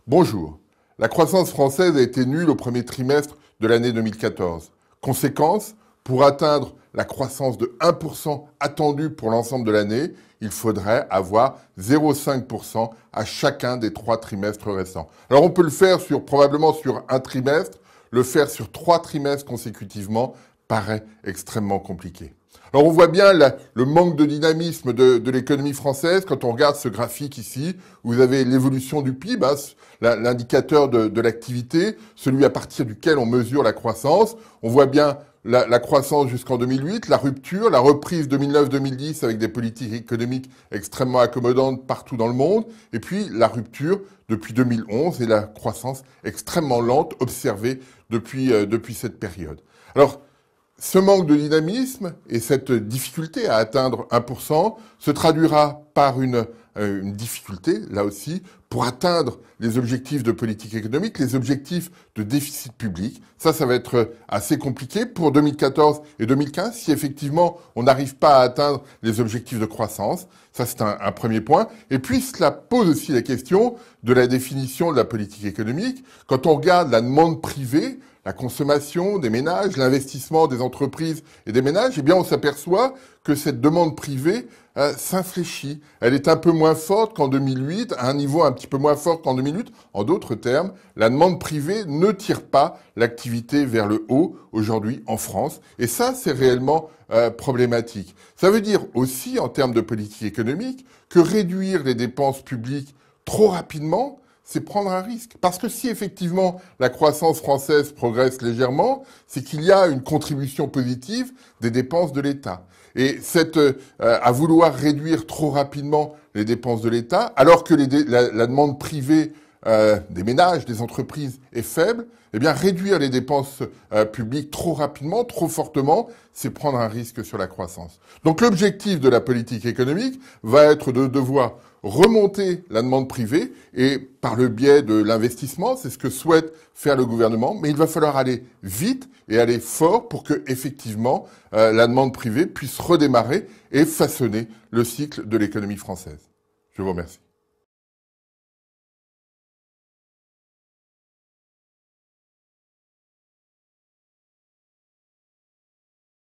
Bonjour. La croissance française a été nulle au premier trimestre de l'année 2014. Conséquence, pour atteindre la croissance de 1% attendue pour l'ensemble de l'année, il faudrait avoir 0,5% à chacun des 3 trimestres restants. Alors on peut le faire probablement sur un trimestre, le faire sur 3 trimestres consécutivement paraît extrêmement compliqué. Alors on voit bien le manque de dynamisme de l'économie française quand on regarde ce graphique ici, où vous avez l'évolution du PIB, l'indicateur de l'activité, celui à partir duquel on mesure la croissance. On voit bien la croissance jusqu'en 2008, la rupture, la reprise 2009-2010 avec des politiques économiques extrêmement accommodantes partout dans le monde, et puis la rupture depuis 2011 et la croissance extrêmement lente observée depuis cette période. Alors, ce manque de dynamisme et cette difficulté à atteindre 1% se traduira par une difficulté, là aussi, pour atteindre les objectifs de politique économique, les objectifs de déficit public. Ça va être assez compliqué pour 2014 et 2015 si effectivement on n'arrive pas à atteindre les objectifs de croissance. Ça, c'est un premier point. Et puis, cela pose aussi la question de la définition de la politique économique. Quand on regarde la demande privée, la consommation des ménages, l'investissement des entreprises et des ménages, eh bien, on s'aperçoit que cette demande privée s'infléchit. Elle est un peu moins forte qu'en 2008, à un niveau un petit peu moins fort qu'en 2008. En d'autres termes, la demande privée ne tire pas l'activité vers le haut aujourd'hui en France. Et ça, c'est réellement problématique. Ça veut dire aussi, en termes de politique économique, que réduire les dépenses publiques trop rapidement, c'est prendre un risque. Parce que si effectivement la croissance française progresse légèrement, c'est qu'il y a une contribution positive des dépenses de l'État. Et à vouloir réduire trop rapidement les dépenses de l'État, alors que la demande privée des ménages, des entreprises est faible, eh bien réduire les dépenses publiques trop rapidement, trop fortement, c'est prendre un risque sur la croissance. Donc l'objectif de la politique économique va être de devoir remonter la demande privée et par le biais de l'investissement, c'est ce que souhaite faire le gouvernement, mais il va falloir aller vite et aller fort pour que effectivement la demande privée puisse redémarrer et façonner le cycle de l'économie française. Je vous remercie.